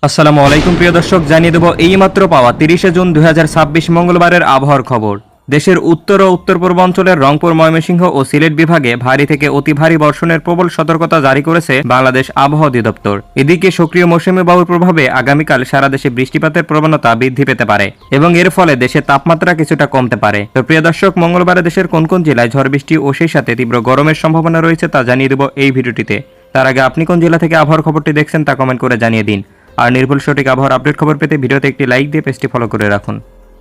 আসসালামু আলাইকুম প্রিয় দর্শক, জানিয়ে দেব এইমাত্র পাওয়া 30 জুন 2026 মঙ্গলবারের আবহাওয়ার খবর। দেশের উত্তর ও উত্তর পূর্বাঞ্চলের রংপুর, ময়মনসিংহ ও সিলেট বিভাগে ভারী থেকে অতি ভারী বর্ষণের প্রবল সতর্কতা জারি করেছে বাংলাদেশ আবহাওয়া অধিদপ্তর। এদিকে সক্রিয় মৌসুমী বায়ুর প্রভাবে আগামীকাল সারা দেশে বৃষ্টিপাতের প্রবণতা বৃদ্ধি পেতে পারে এবং এর ফলে দেশের তাপমাত্রা কিছুটা কমতে পারে। তো প্রিয় দর্শক, মঙ্গলবারে দেশের কোন কোন জেলায় ঝড় বৃষ্টি ও সেই সাথে তীব্র গরমের সম্ভাবনা রয়েছে তা জানিয়ে দেব এই ভিডিওটিতে। তার আগে আপনি কোন জেলা থেকে আবহাওয়ার খবরটি দেখছেন তা কমেন্ট করে জানিয়ে দিন। আর নির্ভুল সঠিক আবহাওয়ার আপডেট খবর পেতে ভিডিওতে একটি লাইক দিয়ে পেজটি ফলো করে রাখুন।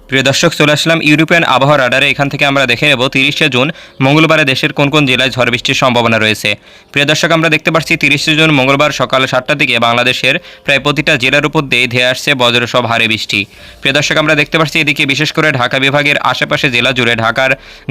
প্রিয় দর্শক, চলে আসলাম ইউরোপিয়ান আবহাওয়া রাডারে। এখান থেকে আমরা দেখে নেব 30 জুন মঙ্গলবারে দেশের কোন কোন জেলায় ঝড় বৃষ্টির সম্ভাবনা রয়েছে। প্রিয় দর্শক, আমরা দেখতে পাচ্ছি 30 জুন মঙ্গলবার সকাল 7টার দিকে বাংলাদেশের প্রায় প্রতিটা জেলার উপর দিয়ে ধেয়ে আসছে বজ্রসহ ভারী বৃষ্টি। প্রিয় দর্শক, আমরা দেখতে পাচ্ছি এদিকে বিশেষ করে ঢাকা বিভাগের আশেপাশে জেলা জুড়ে ঢাকার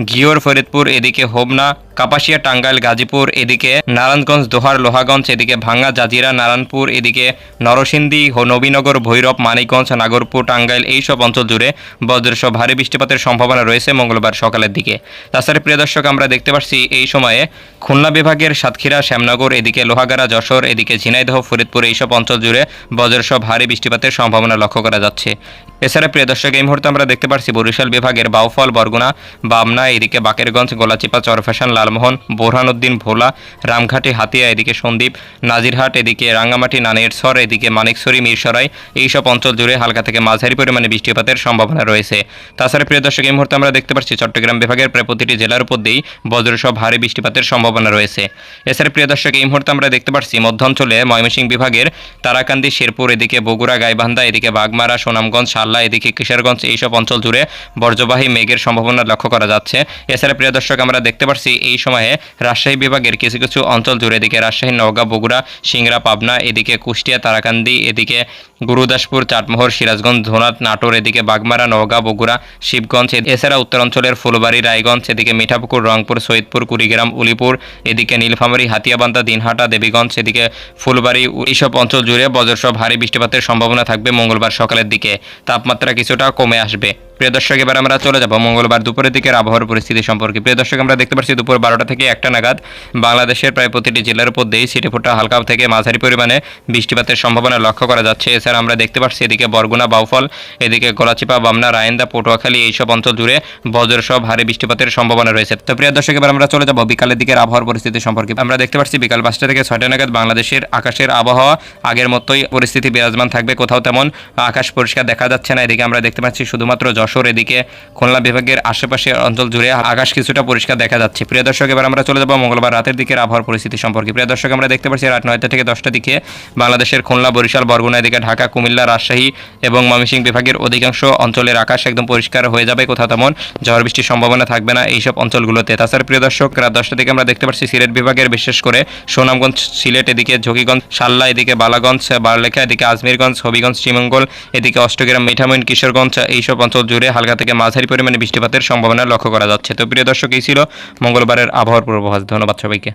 ঘিওর, ফরিদপুর, এদিকে হোমনা, কাপাসিয়া, টাঙ্গাইল, গাজীপুর, এদিকে নারায়ণগঞ্জ, দোহার, লোহাগঞ্জ, এদিকে ভাঙ্গা, জাজিরা, নারায়ণপুর, এদিকে নরসিংদী, নবীনগর, ভৈরব, মানিকগঞ্জ, নাগরপুর, টাঙ্গাইল এইসব অঞ্চল জুড়ে বজ্রসহ ভারী বৃষ্টিপাতের সম্ভাবনা রয়েছে মঙ্গলবার সকালের দিকে। তাছাড়া প্রিয় দর্শক, আমরা দেখতে পাচ্ছি এই সময়ে খুলনা বিভাগের সাতক্ষীরা, শ্যামনগর, এদিকে লোহাগাড়া, যশোর, এদিকে ঝিনাইদহ, ফরিদপুর এইসব অঞ্চল জুড়ে বজ্রসহ ভারী বৃষ্টিপাতের সম্ভাবনা লক্ষ্য করা যাচ্ছে। এছাড়া প্রিয় দর্শক, এই মুহূর্তে আমরা দেখতে পাচ্ছি বরিশাল বিভাগের বাউফল, বরগুনা, বামনা, এদিকে বাকেরগঞ্জ, গোলাচিপা, চরফ্যাশন, লালমোহন, বোরহানুদ্দিন, ভোলা, রামঘাটি, হাতিয়া, এদিকে সন্দ্বীপ, নাজিরহাট, এদিকে রাঙ্গামাটি, নানিরসর, এদিকে মানিকছড়ি, মিরসরাই এইসব অঞ্চল জুড়ে হালকা থেকে মাঝারি পরিমাণে বৃষ্টিপাতের সম্ভাবনা রয়েছে। তাছাড়া প্রিয় দর্শক, এই মুহূর্তে আমরা দেখতে পাচ্ছি চট্টগ্রাম বিভাগের প্রায় প্রতিটি জেলার উপর দিয়েই বজ্রসহ ভারী বৃষ্টিপাতের সম্ভাবনা রয়েছে। এছাড়া প্রিয় দর্শক, এই মুহূর্তে আমরা দেখতে পাচ্ছি মধ্যাঞ্চলে ময়মনসিংহ বিভাগের তারাকান্দি, শেরপুর, এদিকে বগুড়া, গাইবান্ধা, এদিকে বাগমারা, সুনামগঞ্জ, শাল্লা, এদিকে কিশোরগঞ্জ এইসব অঞ্চল জুড়ে বজ্রবাহী মেঘের সম্ভাবনা লক্ষ্য করা যাচ্ছে। এছাড়া প্রিয় দর্শক, আমরা দেখতে পাচ্ছি এই সময়ে রাজশাহী বিভাগের কিছু কিছু অঞ্চল জুড়ে, এদিকে রাজশাহী, নওগাঁ, বগুড়া, সিংড়া, পাবনা, এদিকে কুষ্টিয়া, তারাকান্দি, এদিকে গুরুদাসপুর, চাটমোহর, সিরাজগঞ্জ, ধোনাত, নাটোর, এদিকে বাগমারা, নওগাঁ, বগুড়া, শিবগঞ্জ, এছাড়া উত্তরাঞ্চলের ফুলবাড়ি, রায়গঞ্জ, এদিকে মিঠাপুকুর, রংপুর, সৈয়দপুর, কুড়িগ্রাম, উলিপুর, এদিকে নীলফামারী, হাতিয়াবান্ধা, দিনহাটা, দেবীগঞ্জ, এদিকে ফুলবাড়ি এইসব অঞ্চল জুড়ে বজ্রসহ ভারী বৃষ্টিপাতের সম্ভাবনা থাকবে মঙ্গলবার সকালের দিকে। তাপমাত্রা কিছুটা কমে আসবে। প্রিয় দর্শক, এবার আমরা চলে যাব মঙ্গলবার দুপুরের দিকের আবহাওয়ার পরিস্থিতি সম্পর্কে। প্রিয় দর্শক, আমরা দেখতে পাচ্ছি দুপুর 12টা থেকে 1টা নাগাদ বাংলাদেশের প্রায় প্রতিটি জেলার উপর দিয়ে ছিটেফোঁটা হালকা থেকে মাঝারি পরিমাণে বৃষ্টিপাতের সম্ভাবনা লক্ষ্য করা যাচ্ছে। এছাড়া আমরা দেখতে পাচ্ছি এদিকে বরগুনা, বাউফল, এদিকে গলাচিপা, বামনা, রায়েন্দা, পটুয়াখালী এইসব অঞ্চল জুড়ে বজ্রসহ ভারী বৃষ্টিপাতের সম্ভাবনা রয়েছে। তো প্রিয় দর্শক, এবার আমরা চলে যাব বিকালের দিকের আবহাওয়ার পরিস্থিতি সম্পর্কে। আমরা দেখতে পাচ্ছি বিকাল 5টা থেকে 6টা নাগাদ বাংলাদেশের আকাশের আবহাওয়া আগের মতোই পরিস্থিতি বিরাজমান থাকবে। কোথাও তেমন আকাশ পরিষ্কার দেখা যাচ্ছে না। এদিকে আমরা দেখতে পাচ্ছি শুধুমাত্র যশোর, এদিকে খুলনা বিভাগের আশেপাশের অঞ্চল জুড়ে আকাশ কিছুটা পরিষ্কার দেখা যাচ্ছে। প্রিয় দর্শক, এবার আমরা চলে যাব মঙ্গলবার রাতের দিকের আবহাওয়ার পরিস্থিতি সম্পর্কে। প্রিয় দর্শক, আমরা দেখতে পাচ্ছি রাত 9টা থেকে 10টার দিকে বাংলাদেশের খুলনা, বরিশাল, বরগুনা, এদিকে ঢাকা, কুমিল্লা, রাজশাহী এবং ময়মনসিংহ বিভাগের অধিকাংশ অঞ্চলের আকাশ একদম পরিষ্কার হয়ে যাবে। কোথাও তেমন ঝড় বৃষ্টির সম্ভাবনা থাকবে না এইসব অঞ্চলগুলোতে। তাছাড়া প্রিয় দর্শক, রাত 10টা থেকে আমরা দেখতে পাচ্ছি সিলেট বিভাগের বিশেষ করে সুনামগঞ্জ, সিলেট, এদিকে ঝকিগঞ্জ, শাল্লা, এদিকে বালাগঞ্জ, বারলেখা, এদিকে আজমিরগঞ্জ, হবিগঞ্জ, শ্রীমঙ্গল, এদিকে অষ্টগ্রাম, মিঠামইন, কিশোরগঞ্জ এইসব অঞ্চল জুড়ে হালকা থেকে মাঝারি পরিমাণে বৃষ্টিপাতের সম্ভাবনা লক্ষ্য করা যাচ্ছে। তো প্রিয় দর্শক, এই ছিল মঙ্গলবারের আবহাওয়ার পূর্বাভাস। ধন্যবাদ সবাইকে।